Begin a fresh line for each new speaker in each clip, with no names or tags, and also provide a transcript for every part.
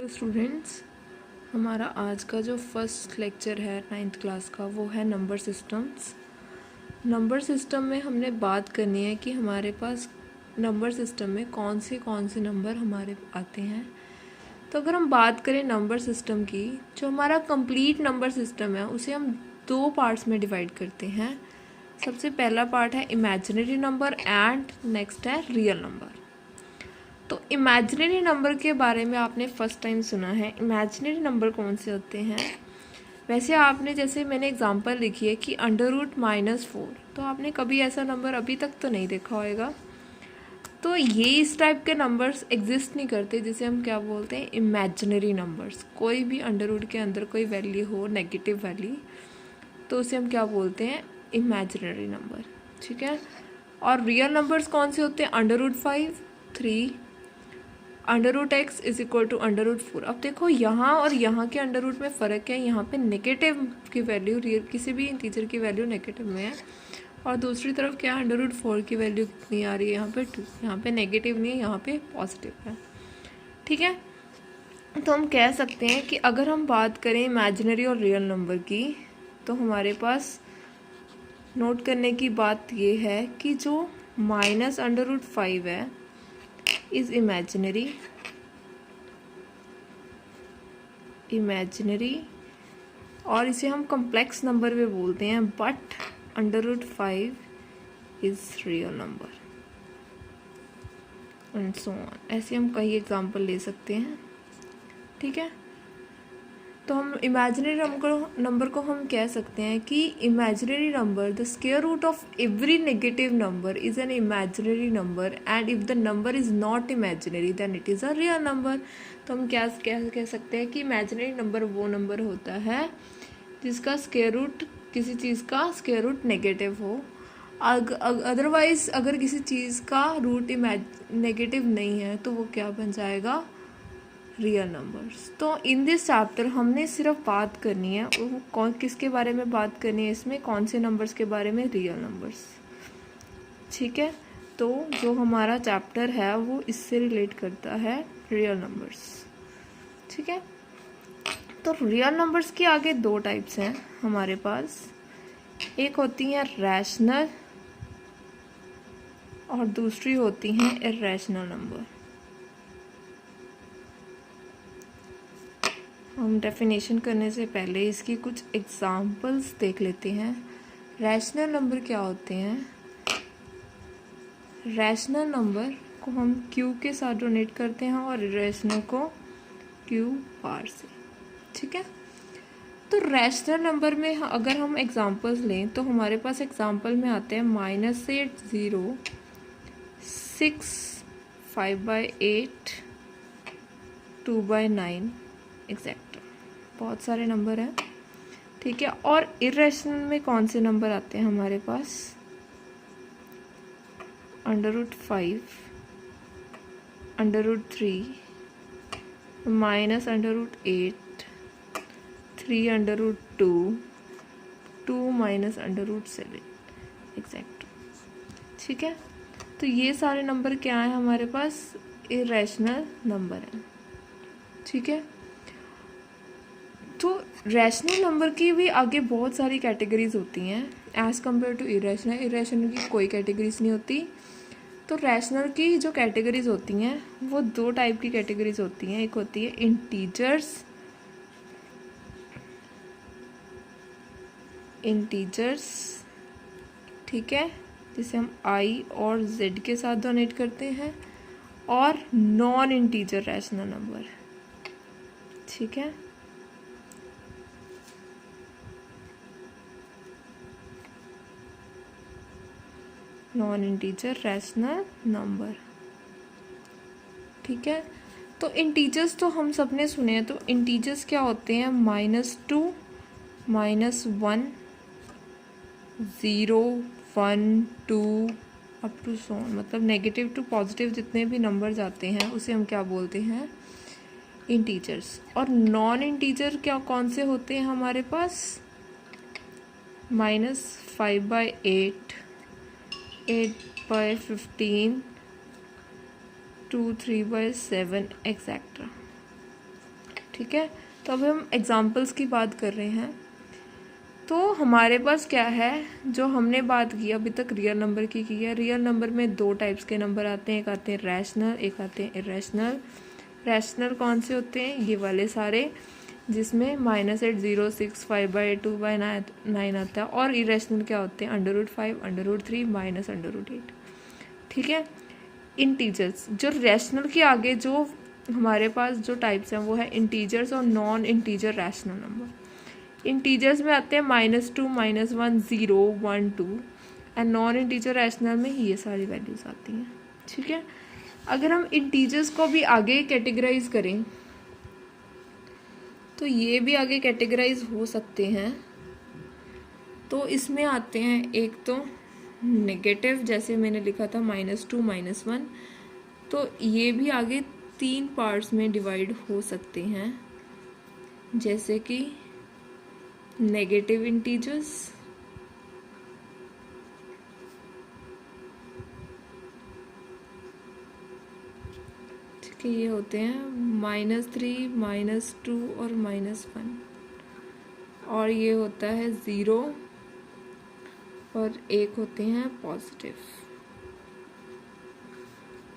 Hello students, हमारा आज का जो फर्स्ट लेक्चर है 9th क्लास का वो है नंबर सिस्टम्स। नंबर सिस्टम में हमने बात करनी है कि हमारे पास नंबर सिस्टम में कौन से नंबर हमारे आते हैं। तो अगर हम बात करें नंबर सिस्टम की, जो हमारा कंप्लीट नंबर सिस्टम है उसे हम दो पार्ट्स में डिवाइड करते हैं। सबसे पहला पार्ट है इमेजिनरी नंबर एंड नेक्स्ट है रियल नंबर। तो इमेजिनरी नंबर के बारे में आपने फर्स्ट टाइम सुना है। इमेजिनरी नंबर कौन से होते हैं? वैसे आपने, जैसे मैंने एग्जांपल लिखी है कि √-4, तो आपने कभी ऐसा नंबर अभी तक तो नहीं देखा होगा। तो ये इस टाइप के नंबर्स एग्जिस्ट नहीं करते, जिसे हम क्या बोलते हैं, इमेजिनरी नंबर्स। कोई भी अंडर के अंदर कोई वैल्यू हो, नेगेटिव वैल्यू, तो उसे हम क्या बोलते हैं, इमेजिनरी नंबर। ठीक है। और रियल नंबर्स कौन से होते हैं? √5, 3, √x = √4। अब देखो यहाँ और यहाँ के अंडर रूट में फ़र्क है। यहाँ पे नेगेटिव की वैल्यू, रियल किसी भी इंटीजर की वैल्यू नेगेटिव में है, और दूसरी तरफ क्या है, √4 की वैल्यू कितनी आ रही है, यहाँ पे 2। यहाँ पे नेगेटिव नहीं है, यहाँ पे पॉजिटिव है। ठीक है। तो हम कह सकते हैं कि अगर हम बात करें इमेजिनरी और रियल नंबर की, तो हमारे पास नोट करने की बात ये है कि जो -√5 है इज़ इमेजिनरी, और इसे हम कॉम्प्लेक्स नंबर भी बोलते हैं, but √5 is real number and so on. ऐसे हम कई एग्जांपल ले सकते हैं। ठीक है। तो हम इमेजिनरी नंबर को हम कह सकते हैं कि imaginary number, the square root of every negative number is an imaginary number, and if the number is not imaginary then it is a real number. तो हम क्या कह सकते हैं कि इमेजिनरी नंबर वो नंबर होता है जिसका स्क्वायर रूट, किसी चीज़ का स्क्वायर रूट नेगेटिव हो। अदरवाइज अगर किसी चीज़ का रूट नेगेटिव नहीं है तो वो क्या बन जाएगा, रियल नंबर्स। तो इन दिस चैप्टर हमने सिर्फ बात करनी है, वो किसके बारे में बात करनी है, इसमें कौन से नंबर्स के बारे में, रियल नंबर्स। ठीक है। तो जो हमारा चैप्टर है वो इससे रिलेट करता है, रियल नंबर्स। ठीक है। तो रियल नंबर्स की आगे दो टाइप्स हैं हमारे पास। एक होती है रैशनल और दूसरी होती हैं इर्रेशनल नंबर। हम डेफिनेशन करने से पहले इसकी कुछ एग्जांपल्स देख लेते हैं। रैशनल नंबर क्या होते हैं? रैशनल नंबर को हम q के साथ डोनेट करते हैं और इरेशनल को q बार से। ठीक है। तो रैशनल नंबर में अगर हम एग्जांपल्स लें तो हमारे पास एग्जांपल में आते हैं -8, 0, 6, 5/8, 2/9 एक्सेट्रा। बहुत सारे नंबर हैं। ठीक है। और इरेशनल में कौन से नंबर आते हैं हमारे पास? √5, √3, -√8, 3/2, 2 -√7 एक्सेट्रा। ठीक है। तो ये सारे नंबर क्या हैं हमारे पास? इरेशनल नंबर हैं। ठीक है। तो रैशनल नंबर की भी आगे बहुत सारी कैटेगरीज होती हैं as compare to irrational. Irrational की कोई कैटेगरीज नहीं होती। तो रैशनल की जो कैटेगरीज होती हैं वो दो टाइप की कैटेगरीज होती हैं। एक होती है इंटीजर्स, ठीक है, जिसे हम i और z के साथ डोनेट करते हैं, और नॉन इंटीजर रैशनल नंबर। ठीक है। Non integer rational number. ठीक है। तो इंटीजर्स तो हम सब ने सुने हैं। तो इंटीजर्स क्या होते हैं? -2, -1, 0, 1, 2 अप टू सो, मतलब नेगेटिव टू पॉजिटिव जितने भी नंबर्स आते हैं उसे हम क्या बोलते हैं? इंटीजर्स। और नॉन इंटीजर क्या कौन से होते हैं हमारे पास? -5/8, 8/15, 2, 3/7 एक्सेट्रा। ठीक है, तो अब हम एग्जांपल्स की बात कर रहे हैं। तो हमारे पास क्या है, जो हमने बात की अभी तक रियल नंबर की है। रियल नंबर में दो टाइप्स के नंबर आते हैं, एक आते हैं रैशनल, एक आते हैं इरेशनल। रैशनल कौन से होते हैं, ये वाले सारे जिसमें -8, 0, 6, 5/2/9 आता है। और इरेशनल क्या होते हैं, √5, √3, -√8। ठीक है, इंटीजर्स, जो रैशनल के आगे जो हमारे पास जो टाइप्स हैं वो है इंटीजर्स और non integer rational number. Integers में आते हैं -2, -1, 0, 1, 2 एंड नॉन इंटीजर रैशनल में ये सारी वैल्यूज आती हैं। ठीक है, अगर हम इंटीजर्स को भी आगे कैटेगराइज करें तो ये भी आगे कैटेगराइज हो सकते हैं। तो इसमें आते हैं एक तो नेगेटिव, जैसे मैंने लिखा था -2, -1, तो ये भी आगे 3 पार्ट्स में डिवाइड हो सकते हैं, जैसे कि नेगेटिव इंटीजर्स, ठीक है, ये होते हैं -3, -2 और -1, और ये होता है 0 और एक होते हैं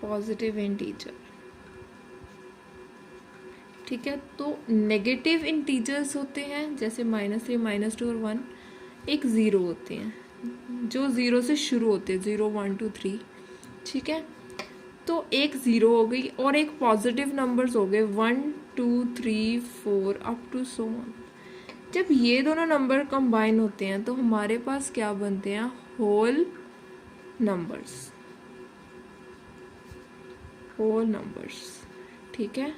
पॉजिटिव इंटीजर। ठीक है, तो नेगेटिव इंटीजर्स होते हैं जैसे -3, -2 और 1, एक 0 होते हैं जो 0 से शुरू होते हैं, 0, 1, 2, 3। ठीक है, तो एक 0 हो गई और एक पॉजिटिव नंबर्स हो गए 1, 2, 3, 4 अप टू सो ऑन। जब ये दोनों नंबर कंबाइन होते हैं तो हमारे पास क्या बनते हैं, होल नंबर्स। ठीक है,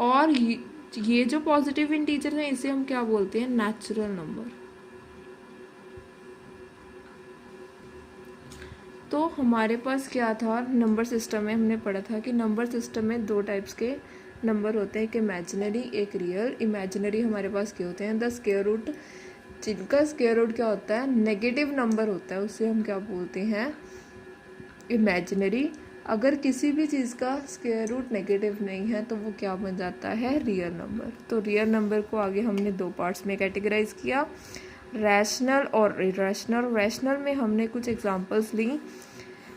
और ये जो पॉजिटिव इंटीजर है इसे हम क्या बोलते हैं, नेचुरल नंबर। तो हमारे पास क्या था, नंबर सिस्टम में हमने पढ़ा था कि नंबर सिस्टम में दो टाइप्स के नंबर होते हैं, एक इमेजिनरी एक रियल। इमेजिनरी हमारे पास क्या होते हैं, द स्क्वायर रूट, जिनका स्क्वायर रूट क्या होता है, नेगेटिव नंबर होता है, उसे हम क्या बोलते हैं, इमेजिनरी। अगर किसी भी चीज़ का स्क्वायर रूट नेगेटिव नहीं है तो वो क्या बन जाता है, रियल नंबर। तो रियल नंबर को आगे हमने दो पार्ट्स में कैटेगराइज किया, रैशनल और इरेशनल। रैशनल में हमने कुछ एग्जांपल्स ली।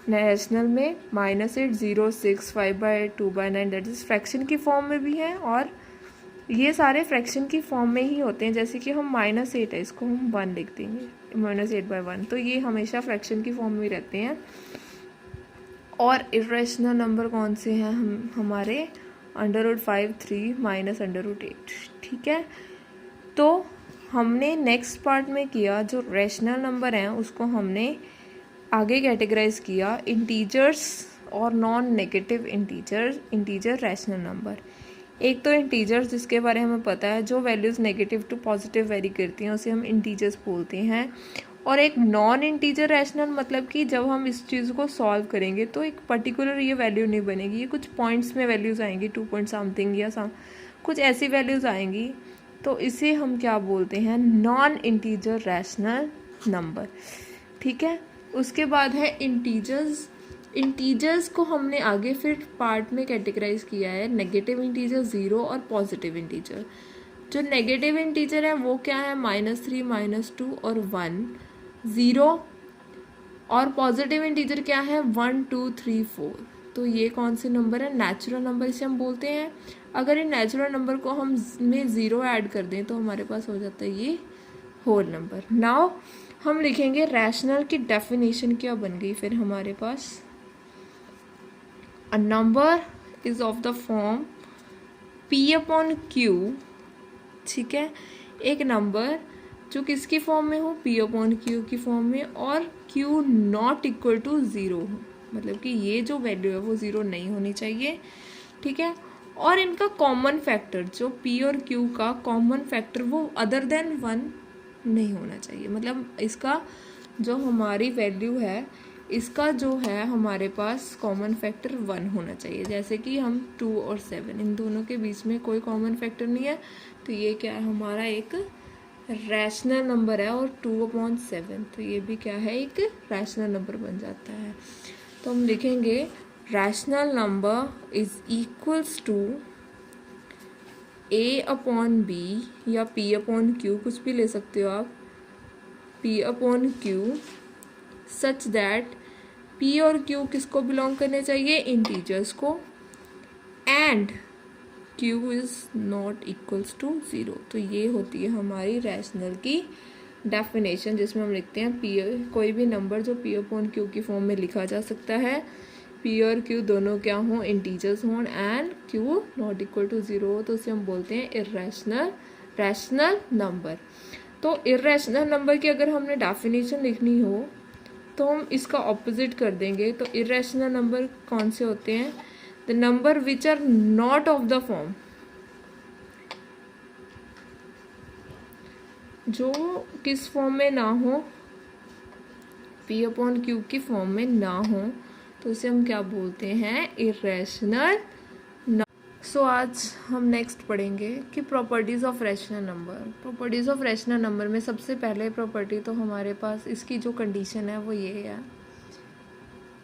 रैशनल में -8, 0, 6, 5/2/9 दैट इज फ्रैक्शन की फॉर्म में भी है, और ये सारे फ्रैक्शन की फॉर्म में ही होते हैं। जैसे कि हम -8 है, इसको हम 1 लिख देंगे, -8/1, तो ये हमेशा फ्रैक्शन की फॉर्म में रहते हैं। और इरेशनल नंबर कौन से हैं, हमारे √5, 3, -√8। ठीक है, तो हमने नेक्स्ट पार्ट में किया, जो रैशनल नंबर हैं उसको हमने आगे कैटेगराइज किया, इंटीजर्स और non negative integer rational number. एक तो इंटीजर्स जिसके बारे में हमें पता है, जो values negative to positive vary करती हैं उसे हम इंटीजर्स बोलते हैं। और एक नॉन इंटीजर रैशनल, मतलब कि जब हम इस चीज़ को सॉल्व करेंगे तो एक पर्टिकुलर ये वैल्यू नहीं बनेगी, ये कुछ पॉइंट्स में वैल्यूज़ आएंगी, 2 पॉइंट समथिंग या कुछ ऐसी वैल्यूज़ आएंगी, तो इसे हम क्या बोलते हैं, नॉन इंटीजर रैशनल नंबर। ठीक है, उसके बाद है इंटीजर्स। इंटीजर्स को हमने आगे फिर पार्ट में कैटेगराइज किया है, नेगेटिव इंटीजर, 0 और पॉजिटिव इंटीजर। जो नेगेटिव इंटीजर है वो क्या है, -3, -2 और 1, 0, और पॉजिटिव इंटीजर क्या है, 1, 2, 3, 4। तो ये कौन से नंबर है, नेचुरल नंबर इसे हम बोलते हैं। अगर इन नेचुरल नंबर को हम में 0 ऐड कर दें तो हमारे पास हो जाता है ये होल नंबर। नाउ हम लिखेंगे रैशनल की डेफिनेशन क्या बन गई फिर हमारे पास, a number is of the form P/Q। ठीक है, एक नंबर जो किसकी फॉर्म में हो, P/Q की फॉर्म में, और Q नॉट इक्वल टू 0 हो, मतलब कि ये जो वैल्यू है वो 0 नहीं होनी चाहिए। ठीक है, और इनका कॉमन फैक्टर, जो P और Q का कॉमन फैक्टर वो अदर देन 1 नहीं होना चाहिए। मतलब इसका जो हमारी वैल्यू है, इसका जो है हमारे पास कॉमन फैक्टर 1 होना चाहिए। जैसे कि हम 2 और 7, इन दोनों के बीच में कोई कॉमन फैक्टर नहीं है, तो ये क्या है, हमारा एक रैशनल नंबर है। और 2/7, तो ये भी क्या है, एक रैशनल नंबर बन जाता है। तो हम लिखेंगे rational number is equals to a upon b या पी अपॉन क्यू, कुछ भी ले सकते हो आप, p upon q such that p और क्यू किसको बिलोंग करने चाहिए, इंटीजर्स को, and q is not equals to zero. तो ये होती है हमारी रैशनल की डेफिनेशन, जिसमें हम लिखते हैं पी, कोई भी नंबर जो पी अपॉन क्यू की फॉर्म में लिखा जा सकता है, पी और क्यू दोनों क्या हों, इंटीजर्स हों, and q not equal to zero हो, तो उसे हम बोलते हैं इर्रेशनल रैशनल नंबर। तो इर्रेशनल नंबर की अगर हमने डेफिनेशन लिखनी हो तो हम इसका ऑपोजिट कर देंगे। तो इर्रेशनल नंबर कौन से होते हैं, the number which are not of the form, जो किस फॉर्म में ना हो, पी अपॉन क्यू की फॉर्म में ना हो, तो उसे हम क्या बोलते हैं, इर्रेशनल। सो आज हम नेक्स्ट पढ़ेंगे कि properties of rational number. Properties of rational number में सबसे पहले प्रॉपर्टी तो हमारे पास इसकी जो कंडीशन है वो ये है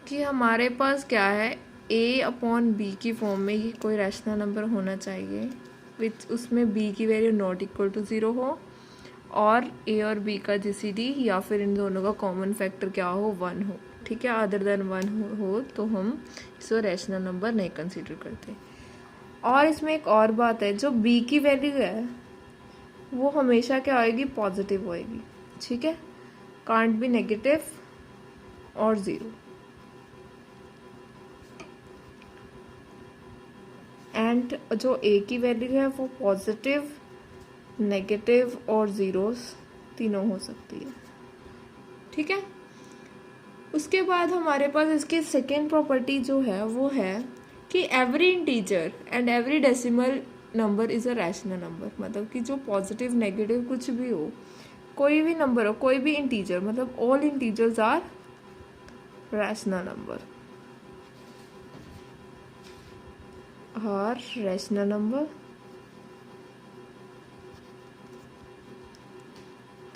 कि हमारे पास क्या है, ए अपॉन बी की फॉर्म में ये कोई रैशनल नंबर होना चाहिए विच उसमें बी की value not equal to zero हो, और ए और बी का जीसीडी या फिर इन दोनों का कॉमन फैक्टर क्या हो, वन हो। ठीक है, अदर देन वन हो तो हम इसको रैशनल नंबर नहीं कंसीडर करते। और इसमें एक और बात है, जो बी की वैल्यू है वो हमेशा क्या होएगी, पॉजिटिव होएगी। ठीक है, कांट बी नेगेटिव और ज़ीरो। एंड जो ए की वैल्यू है वो पॉजिटिव, नेगेटिव और ज़ीरोस तीनों हो सकती है। ठीक है, उसके बाद हमारे पास इसकी सेकेंड प्रॉपर्टी जो है वो है कि every integer and every decimal number is a rational number. मतलब कि जो पॉजिटिव नेगेटिव कुछ भी हो, कोई भी नंबर हो, कोई भी इंटीजर, मतलब all integers are rational number, are rational number.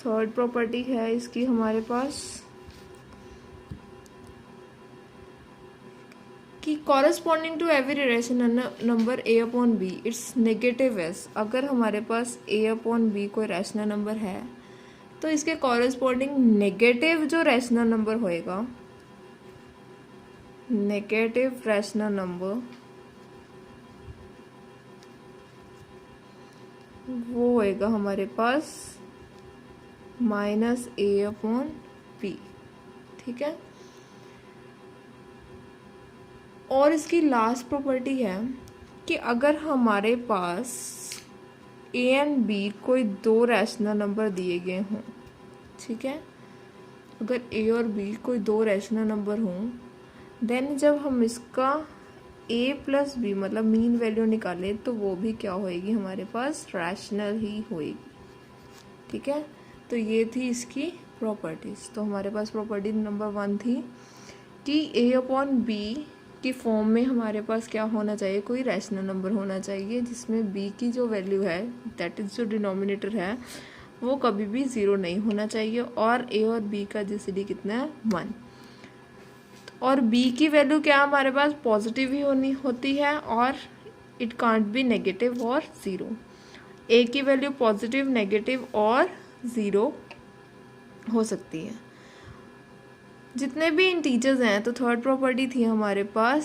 Third property है इसकी हमारे पास कि corresponding to every rational number A upon b its negatives. अगर हमारे पास ए अपॉन बी कोई रैशनल नंबर है तो इसके कॉरस्पॉन्डिंग नेगेटिव जो रैशनल नंबर होएगा, नेगेटिव रैशनल नंबर, वो होएगा हमारे पास माइनस ए अपॉन बी। ठीक है, और इसकी लास्ट प्रॉपर्टी है कि अगर हमारे पास ए एंड बी कोई दो रैशनल नंबर दिए गए हों, ठीक है, अगर ए और बी कोई दो रैशनल नंबर हों, देन जब हम इसका ए प्लस बी मतलब मीन वैल्यू निकाले तो वो भी क्या होएगी, हमारे पास रैशनल ही होएगी। ठीक है, तो ये थी इसकी प्रॉपर्टीज़। तो हमारे पास प्रॉपर्टी नंबर 1 थी कि ए अपॉन बी की फॉर्म में हमारे पास क्या होना चाहिए, कोई रैशनल नंबर होना चाहिए जिसमें बी की जो वैल्यू है, दैट इज़ जो डिनोमिनेटर है, वो कभी भी ज़ीरो नहीं होना चाहिए, और ए और बी का जीसीडी कितना है, 1। और बी की वैल्यू क्या हमारे पास पॉजिटिव ही होती है, और इट कांट बी नेगेटिव और ज़ीरो। ए की वैल्यू पॉजिटिव, नेगेटिव और ज़ीरो हो सकती है। जितने भी इंटीजर्स हैं, तो थर्ड प्रॉपर्टी थी हमारे पास,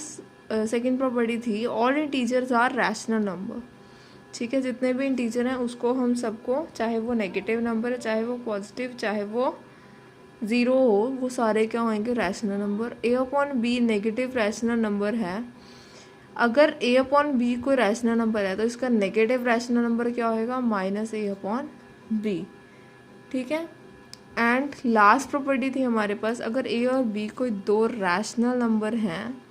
सेकंड प्रॉपर्टी थी all integers are rational number. ठीक है, जितने भी इंटीजर हैं उसको हम सबको, चाहे वो नेगेटिव नंबर है, चाहे वो पॉजिटिव, चाहे वो ज़ीरो हो, वो सारे क्या होंगे, रैशनल नंबर। ए upon B negative rational number है। अगर ए अपॉन बी कोई रैशनल नंबर है तो इसका नेगेटिव रैशनल नंबर क्या होएगा, माइनस ए अपॉन बी। ठीक है, एंड लास्ट प्रॉपर्टी थी हमारे पास, अगर ए और बी कोई दो रैशनल नंबर हैं,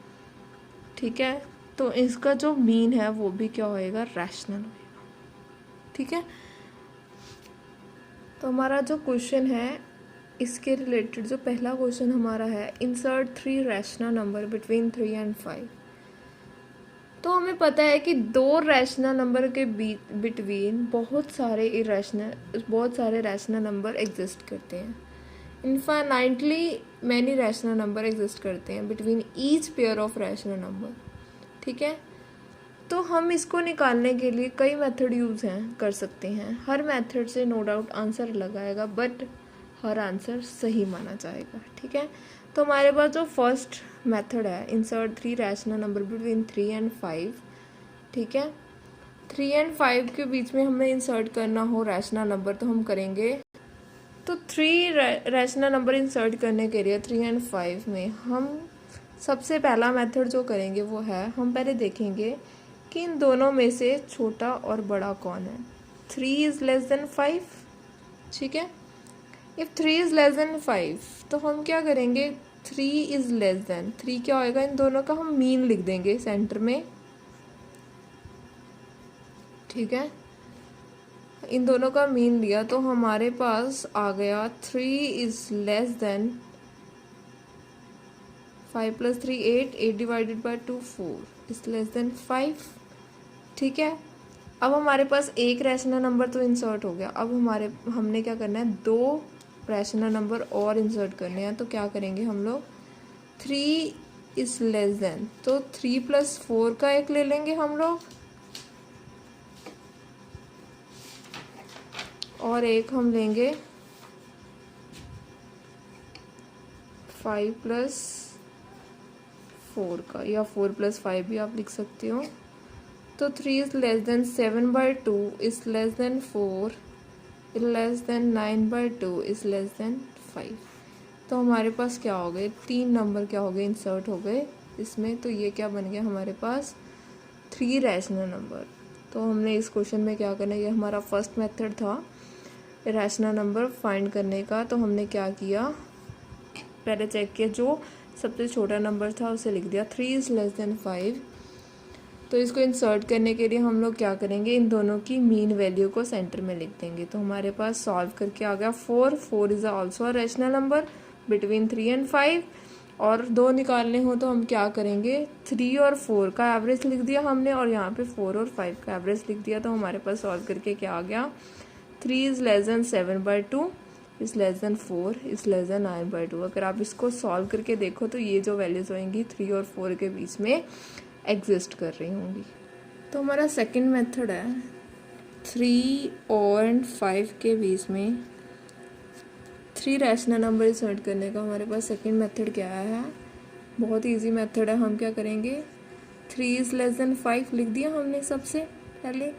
ठीक है, तो इसका जो मीन है वो भी क्या होएगा, रैशनल होएगा। ठीक है, तो हमारा जो क्वेश्चन है इसके रिलेटेड, जो पहला क्वेश्चन हमारा है, insert 3 rational number between 3 and 5। तो हमें पता है कि दो रैशनल नंबर के बिटवीन बहुत सारे रैशनल नंबर एग्जिस्ट करते हैं। Infinitely many rational number exist करते हैं between each pair of rational number. ठीक है, तो हम इसको निकालने के लिए कई मेथड यूज़ कर सकते हैं। हर मेथड से नो डाउट आंसर अलग आएगा, बट हर आंसर सही माना जाएगा। ठीक है, तो हमारे पास जो फर्स्ट मेथड है, insert 3 rational number between 3 and 5। ठीक है, 3 and 5 के बीच में हमें इंसर्ट करना हो रैशनल नंबर तो हम करेंगे। तो 3 रैशनल नंबर इंसर्ट करने के लिए 3 and 5 में हम सबसे पहला मेथड जो करेंगे वो है, हम पहले देखेंगे कि इन दोनों में से छोटा और बड़ा कौन है। 3 इज़ लेस देन 5। ठीक है, इफ़ 3 इज़ लेस देन 5 तो हम क्या करेंगे, 3 इज़ लेस देन 3 क्या होएगा, इन दोनों का हम मीन लिख देंगे सेंटर में। ठीक है, इन दोनों का मीन लिया तो हमारे पास आ गया 3 is less than 5 + 3 8, 8 divided by 2 4 is less than 5। ठीक है, अब हमारे पास एक रैशनल नंबर तो इंसर्ट हो गया। अब हमने क्या करना है, 2 रैशनल नंबर और इंसर्ट करने हैं। तो क्या करेंगे हम लोग, 3 इज़ लेस देन, तो 3 + 4 का एक ले लेंगे हम लोग, और एक हम लेंगे 5 + 4 का, या 4 + 5 भी आप लिख सकते हो। तो 3 is less than 7/2 is less than 4 is less than 9/2 is less than 5। तो हमारे पास क्या हो गए, 3 नंबर क्या हो गए, इंसर्ट हो गए इसमें। तो ये क्या बन गया हमारे पास, 3 रैशनल नंबर। तो हमने इस क्वेश्चन में क्या करना है, ये हमारा फर्स्ट मेथड था रैशनल नंबर फाइंड करने का। तो हमने क्या किया, पहले चेक किया, जो सबसे छोटा नंबर था उसे लिख दिया, 3 इज़ लेस देन 5। तो इसको इंसर्ट करने के लिए हम लोग क्या करेंगे, इन दोनों की मीन वैल्यू को सेंटर में लिख देंगे। तो हमारे पास सॉल्व करके आ गया 4 is also a rational number between 3 and 5। और 2 निकालने हो तो हम क्या करेंगे, 3 और 4 का एवरेज लिख दिया हमने, और यहाँ पे 4 और 5 का एवरेज लिख दिया। तो हमारे पास सॉल्व करके क्या आ गया, 3 is less than 7/2 is less than 4 is less than 9/2। अगर आप इसको सॉल्व करके देखो तो ये जो वैल्यूज़ होंगी 3 और 4 के बीच में एग्जिस्ट कर रही होंगी। तो हमारा सेकंड मेथड है, 3 और 5 के बीच में 3 रैशनल नंबर इंसर्ट करने का। हमारे पास सेकंड मेथड क्या है, बहुत इजी मेथड है। हम क्या करेंगे, 3 इज़ लेस देन 5 लिख दिया हमने सबसे पहले।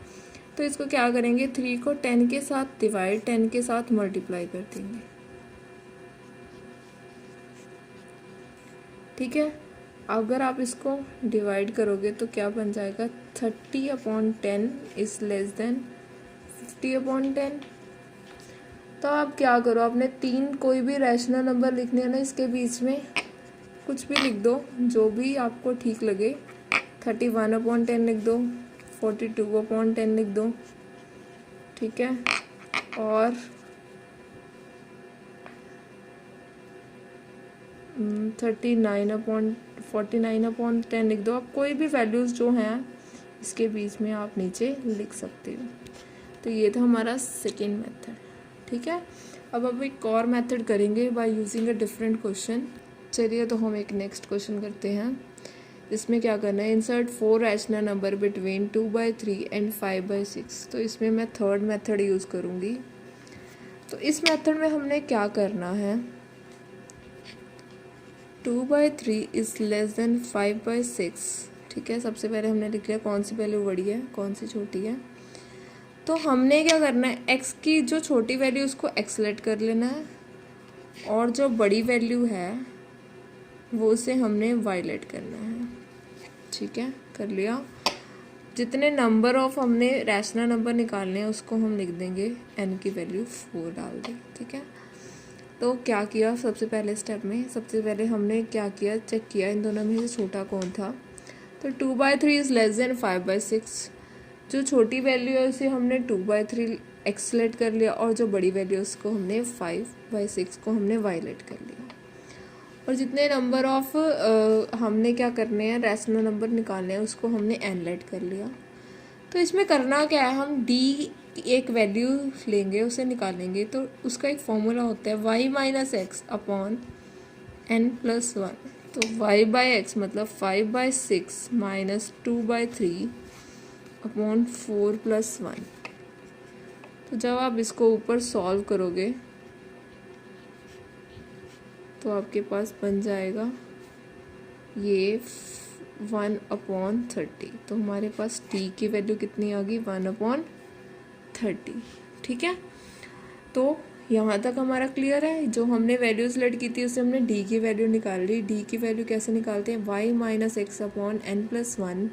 तो इसको क्या करेंगे, 3 को 10 के साथ डिवाइड, 10 के साथ मल्टीप्लाई कर देंगे। ठीक है, अगर आप इसको डिवाइड करोगे तो क्या बन जाएगा, 30/10 इज़ लेस देन 50/10। तो आप क्या करो, आपने 3 कोई भी रैशनल नंबर लिखने हैं ना, इसके बीच में कुछ भी लिख दो जो भी आपको ठीक लगे। 31/10 लिख दो, 42/10 लिख दो। ठीक है, और 49/10 लिख दो। आप कोई भी वैल्यूज़ जो हैं इसके बीच में आप नीचे लिख सकते हो। तो ये था हमारा सेकेंड मेथड। ठीक है, अब एक और मेथड करेंगे by using a different question. चलिए, तो हम एक नेक्स्ट क्वेश्चन करते हैं। इसमें क्या करना है, insert 4 rational number between 2/3 and 5/6। तो इसमें मैं थर्ड मेथड यूज़ करूँगी। तो इस मेथड में हमने क्या करना है, 2/3 इज़ लेस देन 5/6। ठीक है, सबसे पहले हमने लिख लिया कौन सी वैल्यू बड़ी है कौन सी छोटी है। तो हमने क्या करना है, x की जो छोटी वैल्यू उसको एक्सलेट कर लेना है, और जो बड़ी वैल्यू है वो उसे हमने वायलेट करना है। ठीक है, कर लिया। जितने नंबर ऑफ हमने रैशनल नंबर निकालने हैं उसको हम लिख देंगे, n की वैल्यू 4 डाल दें। ठीक है, तो क्या किया, सबसे पहले स्टेप में सबसे पहले हमने क्या किया, चेक किया इन दोनों में से छोटा कौन था। तो 2/3 इज़ लेस देन 5/6। जो छोटी वैल्यू है उसे हमने 2/3 एक्सलेट कर लिया, और जो बड़ी वैल्यू है उसको हमने 5/6 को हमने वायलेट कर लिया। और जितने नंबर ऑफ हमने क्या करने हैं, रैशनल नंबर निकालने हैं, उसको हमने एनलेट कर लिया। तो इसमें करना क्या है, हम d एक वैल्यू लेंगे, उसे निकालेंगे। तो उसका एक फॉर्मूला होता है y - x/n + 1। तो y/x मतलब 5/6 - 2/3 अपॉन 4 + 1। तो जब आप इसको ऊपर सॉल्व करोगे तो आपके पास बन जाएगा ये 1/30। तो हमारे पास t की वैल्यू कितनी आ गई, 1/30। ठीक है, तो यहाँ तक हमारा क्लियर है। जो हमने वैल्यूज लेट की थी उससे हमने d की वैल्यू निकाल ली। d की वैल्यू कैसे निकालते हैं, y - x/n+1।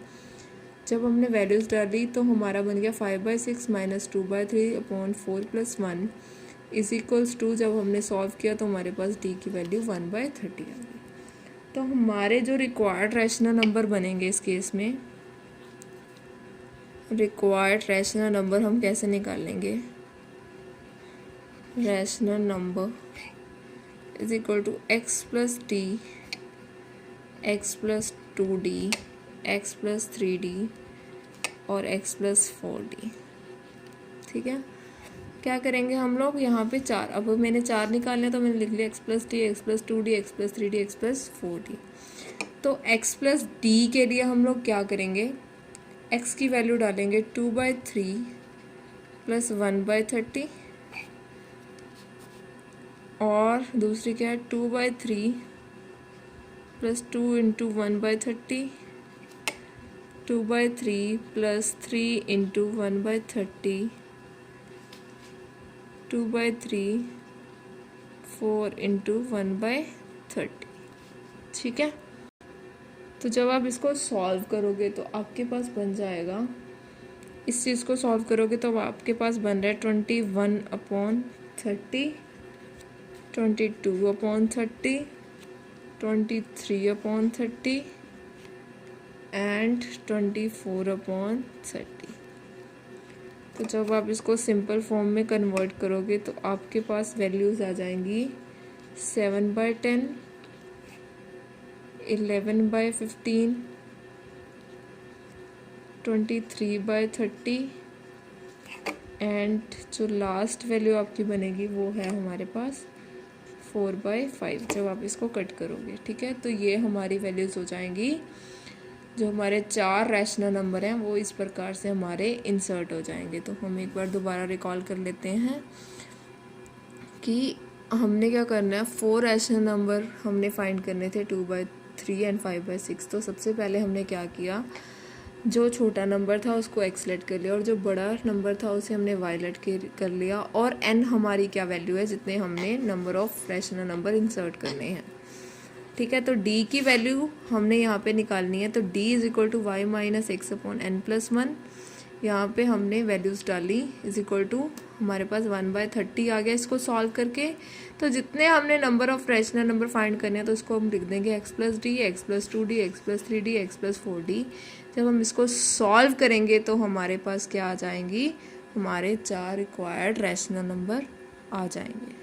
जब हमने वैल्यूज डाली तो हमारा बन गया 5/6 - 2/3/4 + 1 = जब हमने सॉल्व किया तो हमारे पास d की वैल्यू 1/30 आ गई। तो हमारे जो रिक्वायर्ड रैशनल नंबर बनेंगे इस केस में, रिक्वायर्ड रैशनल नंबर हम कैसे निकालेंगे, rational number = x + d, x + 2d, x + 3d और x + 4d। ठीक है, क्या करेंगे हम लोग यहाँ पे 4, अब मैंने 4 निकालने तो मैंने लिख लिया x + d, x + 2d, x + 3d, x + 4d। तो x + d के लिए हम लोग क्या करेंगे, x की वैल्यू डालेंगे 2/3 + 1/30 और दूसरी क्या है 2/3 + 2 × 1/30, 2/3 + 3 × 1/30, 2/3 4 × 1/30। ठीक है, तो जब आप इसको सॉल्व करोगे तो आपके पास बन जाएगा, इस चीज़ को सॉल्व करोगे तो आपके पास बन रहा है 21/30, 22/30, 23/30 एंड 24/30। तो जब आप इसको सिंपल फॉर्म में कन्वर्ट करोगे तो आपके पास वैल्यूज़ आ जाएंगी 7/10, 11/15, 23/30 एंड जो लास्ट वैल्यू आपकी बनेगी वो है हमारे पास 4/5 जब आप इसको कट करोगे। ठीक है, तो ये हमारी वैल्यूज़ हो जाएंगी। जो हमारे 4 रैशनल नंबर हैं वो इस प्रकार से हमारे इंसर्ट हो जाएंगे। तो हम एक बार दोबारा रिकॉल कर लेते हैं कि हमने क्या करना है, 4 रैशनल नंबर हमने फाइंड करने थे, 2/3 एंड 5/6। तो सबसे पहले हमने क्या किया, जो छोटा नंबर था उसको x लेट कर लिया और जो बड़ा नंबर था उसे हमने y लेट कर लिया और n हमारी क्या वैल्यू है, जितने हमने number of rational number insert करने हैं। ठीक है, तो d की वैल्यू हमने यहाँ पे निकालनी है। तो d = y - x/n+1। यहाँ पे हमने वैल्यूज़ डाली हमारे पास 1/30 आ गया इसको सॉल्व करके। तो जितने हमने number of rational number find करने हैं तो उसको हम लिख देंगे x + d, x + 2d, x + 3d, x + 4d। जब हम इसको सॉल्व करेंगे तो हमारे पास क्या आ जाएंगी, हमारे 4 रिक्वायर्ड रैशनल नंबर आ जाएंगे।